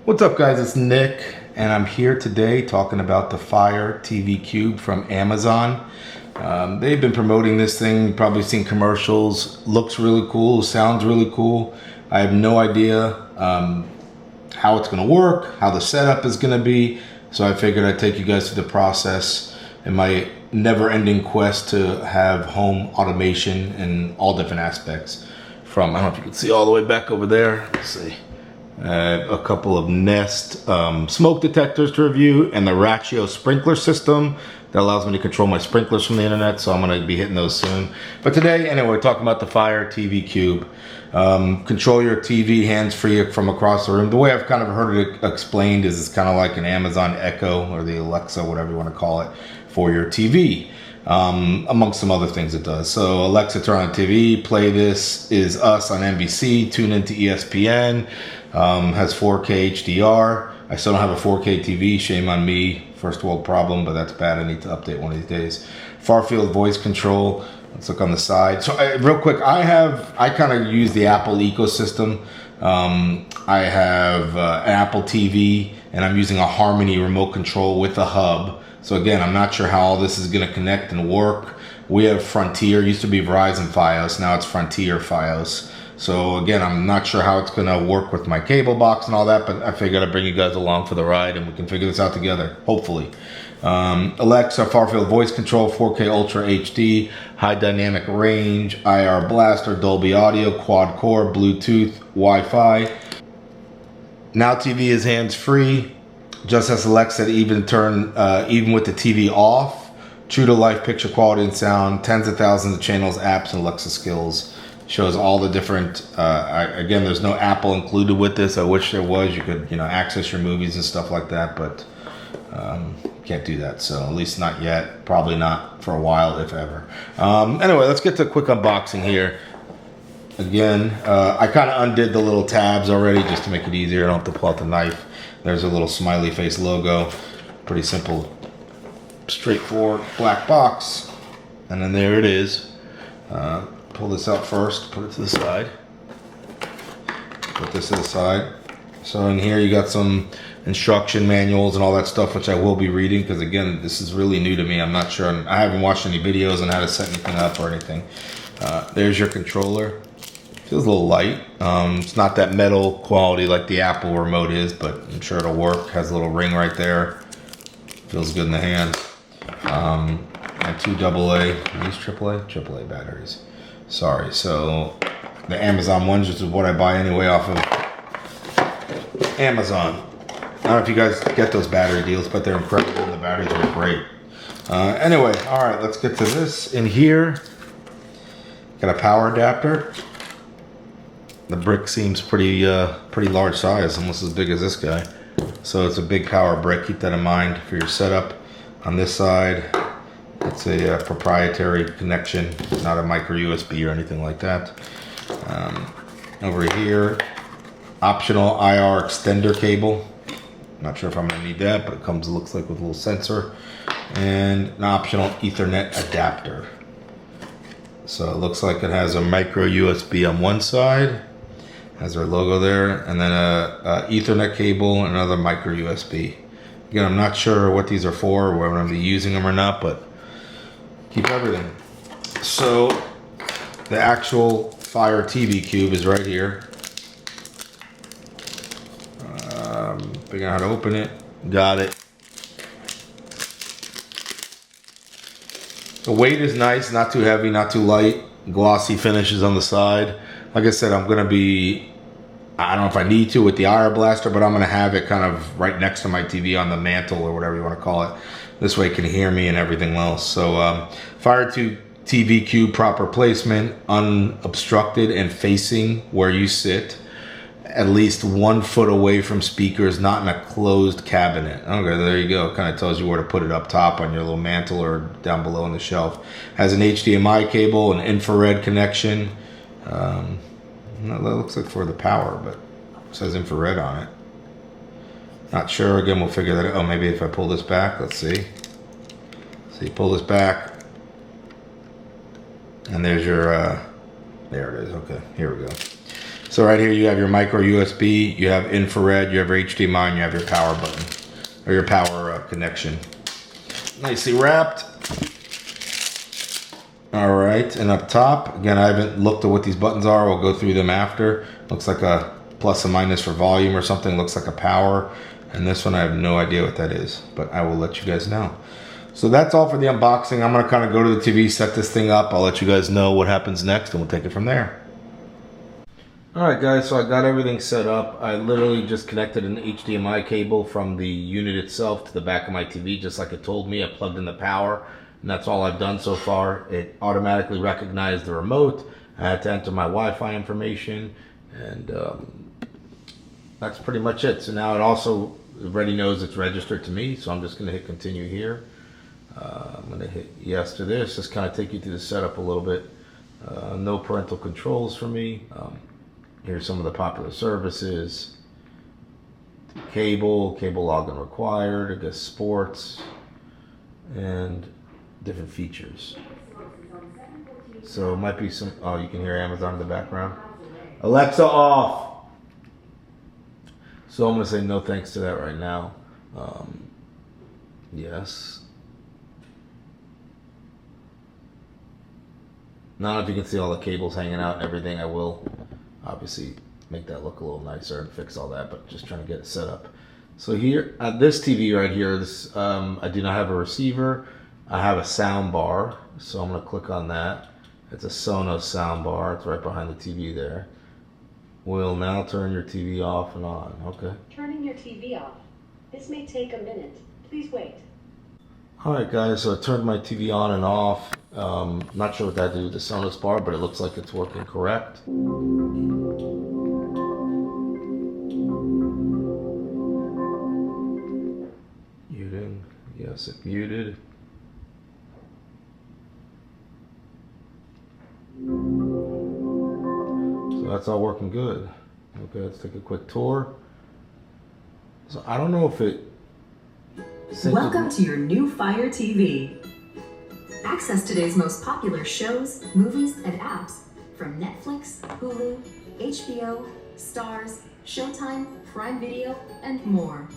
What's up, guys? It's Nick, and I'm here today talking about the Fire TV Cube from Amazon. They've been promoting this thing. You've probably seen commercials. Looks really cool. Sounds really cool. I have no idea how it's going to work, how the setup is going to be. So I figured I'd take you guys through the process in my never-ending quest to have home automation in all different aspects. From, I don't know if you can see all the way back over there. Let's see. A couple of Nest smoke detectors to review, and the Ratio sprinkler system that allows me to control my sprinklers from the internet, so I'm going to be hitting those soon. But today, anyway, we're talking about the Fire TV Cube. Control your TV hands-free from across the room. The way I've kind of heard it explained is it's kind of like an Amazon Echo or the Alexa, whatever you want to call it, for your TV. Amongst some other things it does. So Alexa, turn on TV, play This Is Us on NBC, tune into ESPN, has 4K HDR. I still don't have a 4K TV, shame on me, first world problem, but that's bad. I need to update one of these days. Far field voice control. Let's look on the side. So real quick, I kind of use the Apple ecosystem. I have an Apple TV, and I'm using a Harmony remote control with a hub. So again, I'm not sure how all this is going to connect and work. We have Frontier, used to be Verizon Fios, now it's Frontier Fios. So again, I'm not sure how it's going to work with my cable box and all that, but I figured I'd bring you guys along for the ride and we can figure this out together, hopefully. Alexa, far field voice control, 4K Ultra HD, high dynamic range, IR blaster, Dolby Audio, quad core, Bluetooth, Wi-Fi. Now TV is hands-free. Just as Alexa said, even with the TV off, true to life picture quality and sound, tens of thousands of channels, apps, and Alexa skills. Shows all the different, again, there's no Apple included with this. I wish there was. You could, access your movies and stuff like that, but can't do that. So at least not yet. Probably not for a while, if ever. Anyway, let's get to a quick unboxing here. Again, I kind of undid the little tabs already just to make it easier. I don't have to pull out the knife. There's a little smiley face logo. Pretty simple, straightforward black box. And then there it is. Pull this out first, put it to the side. Put this to the side. So in here you got some instruction manuals and all that stuff, which I will be reading because again, this is really new to me. I'm not sure. I haven't watched any videos on how to set anything up or anything. There's your controller. Feels a little light. It's not that metal quality like the Apple remote is, but I'm sure it'll work. Has a little ring right there. Feels good in the hand. And two AA, these AAA batteries. Sorry, so the Amazon ones, which is what I buy anyway off of Amazon. I don't know if you guys get those battery deals, but they're incredible and the batteries are great. Anyway, all right, let's get to this. In here, got a power adapter. The brick seems pretty large size, almost as big as this guy. So it's a big power brick. Keep that in mind for your setup. On this side, it's a proprietary connection, not a micro USB or anything like that. Over here, optional IR extender cable. Not sure if I'm gonna need that, but it comes, looks like, with a little sensor. And an optional Ethernet adapter. So it looks like it has a micro USB on one side. Has their logo there, and then a Ethernet cable and another micro USB. Again, I'm not sure what these are for, or whether I'm using them or not, but keep everything. So the actual Fire TV Cube is right here. Figuring out how to open it. Got it. The weight is nice, not too heavy, not too light. Glossy finishes on the side. Like I said, I'm going to be, I don't know if I need to with the IR blaster, but I'm going to have it kind of right next to my TV on the mantle or whatever you want to call it. This way it can hear me and everything else. So Fire TV Cube, proper placement, unobstructed and facing where you sit. At least 1 foot away from speakers, not in a closed cabinet. Okay, there you go. Kind of tells you where to put it up top on your little mantle or down below on the shelf. Has an HDMI cable, an infrared connection. That looks like for the power, but it says infrared on it. Not sure. Again, we'll figure that out. Oh, maybe if I pull this back, let's see. So you pull this back, and there's your, there it is. Okay, here we go. So right here you have your micro USB, you have infrared, you have your HDMI, and you have your power button, or your power connection. Nicely wrapped. All right, and up top, again, I haven't looked at what these buttons are. We'll go through them after. Looks like a plus and minus for volume or something. Looks like a power. And this one, I have no idea what that is, but I will let you guys know. So that's all for the unboxing. I'm gonna kind of go to the TV, set this thing up. I'll let you guys know what happens next, and we'll take it from there. All right, guys, so I got everything set up. I literally just connected an HDMI cable from the unit itself to the back of my TV, just like it told me. I plugged in the power, and that's all I've done so far. It automatically recognized the remote. I had to enter my Wi-Fi information, and that's pretty much it. So now it already knows it's registered to me, so I'm just gonna hit continue here. I'm gonna hit yes to this, just kind of take you through the setup a little bit. No parental controls for me. Here's some of the popular services. Cable login required, I guess sports, and different features. So it might be some, oh, you can hear Amazon in the background. Alexa off. So I'm gonna say no thanks to that right now. Yes. Now if you can see all the cables hanging out and everything, I will obviously make that look a little nicer and fix all that, but just trying to get it set up. So here, this TV right here, this I do not have a receiver. I have a sound bar, so I'm gonna click on that. It's a Sonos sound bar. It's right behind the TV there. We'll now turn your TV off and on. Okay. Turning your TV off. This may take a minute. Please wait. All right, guys, so I turned my TV on and off. Not sure what that did with the Sonos bar, but it looks like it's working correct. Muting. Yes, it muted. So that's all working good. Okay, let's take a quick tour. So I don't know if it... Welcome to your new Fire TV. Access today's most popular shows, movies, and apps from Netflix, Hulu, HBO, Stars, Showtime, Prime Video, and more.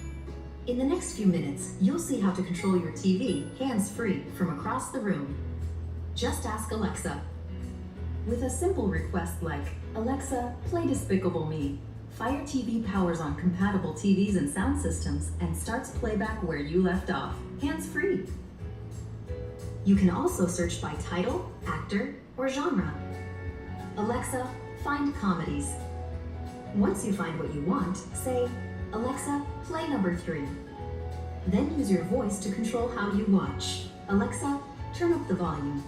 In the next few minutes, you'll see how to control your TV hands-free from across the room. Just ask Alexa. With a simple request like, Alexa, play Despicable Me, Fire TV powers on compatible TVs and sound systems and starts playback where you left off, hands-free. You can also search by title, actor, or genre. Alexa, find comedies. Once you find what you want, say, Alexa, play number 3. Then use your voice to control how you watch. Alexa, turn up the volume.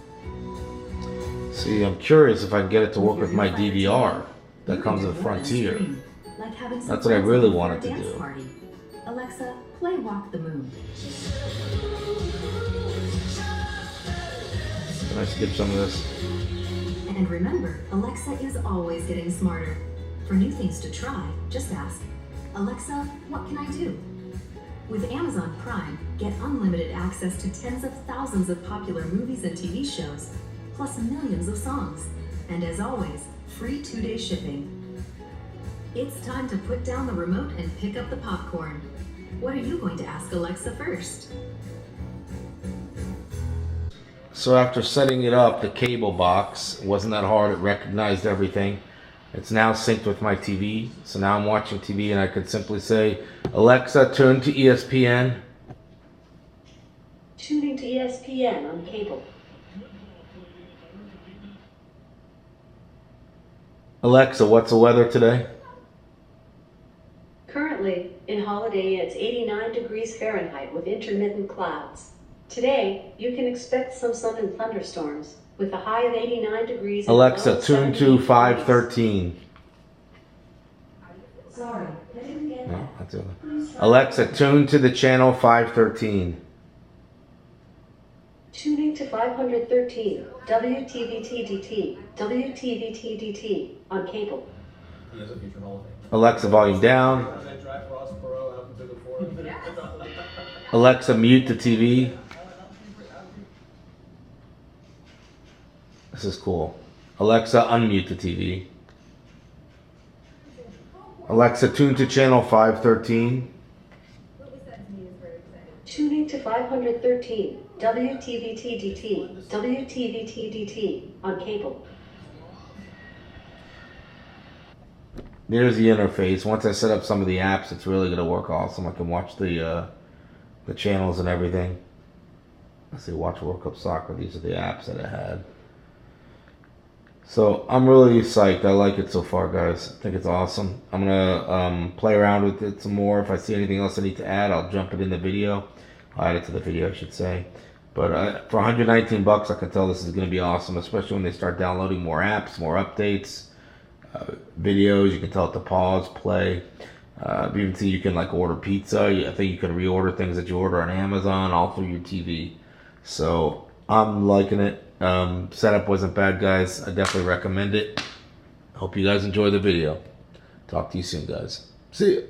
See, I'm curious if I can get it to work with my DVR that comes with Frontier. Like that's what I really wanted to do. Party. Alexa, play Walk the Moon. Can I skip some of this? And remember, Alexa is always getting smarter. For new things to try, just ask, Alexa, what can I do? With Amazon Prime, get unlimited access to tens of thousands of popular movies and TV shows, plus millions of songs. And as always, free 2-day shipping. It's time to put down the remote and pick up the popcorn. What are you going to ask Alexa first? So after setting it up, the cable box wasn't that hard. It recognized everything. It's now synced with my TV. So now I'm watching TV and I could simply say, Alexa, turn to ESPN. Tuning to ESPN on cable. Alexa, what's the weather today? Currently, in Holiday, it's 89 degrees Fahrenheit with intermittent clouds. Today, you can expect some sun and thunderstorms, with a high of 89 degrees. Alexa, tune to 513. Sorry, I didn't get No, that. that's the other. Alexa, tune to the channel 513. Tuning to 513, WTVTDT, WTVTDT, on cable. Alexa, volume down. Alexa, mute the TV. This is cool. Alexa, unmute the TV. Alexa, tune to channel 513. Tuning to 513, WTVTDT, WTVTDT, on cable. There's the interface. Once I set up some of the apps, it's really going to work awesome. I can watch the channels and everything. Let's see, watch World Cup Soccer. These are the apps that I had. So I'm really psyched. I like it so far, guys. I think it's awesome. I'm going to play around with it some more. If I see anything else I need to add, I'll jump it in the video. I'll add it to the video, I should say. But for 119 bucks, I can tell this is going to be awesome, especially when they start downloading more apps, more updates, videos. You can tell it to pause, play. You even see you can like order pizza. I think you can reorder things that you order on Amazon all through your TV. So I'm liking it. Setup wasn't bad, guys. I definitely recommend it. Hope you guys enjoy the video. Talk to you soon, guys. See ya.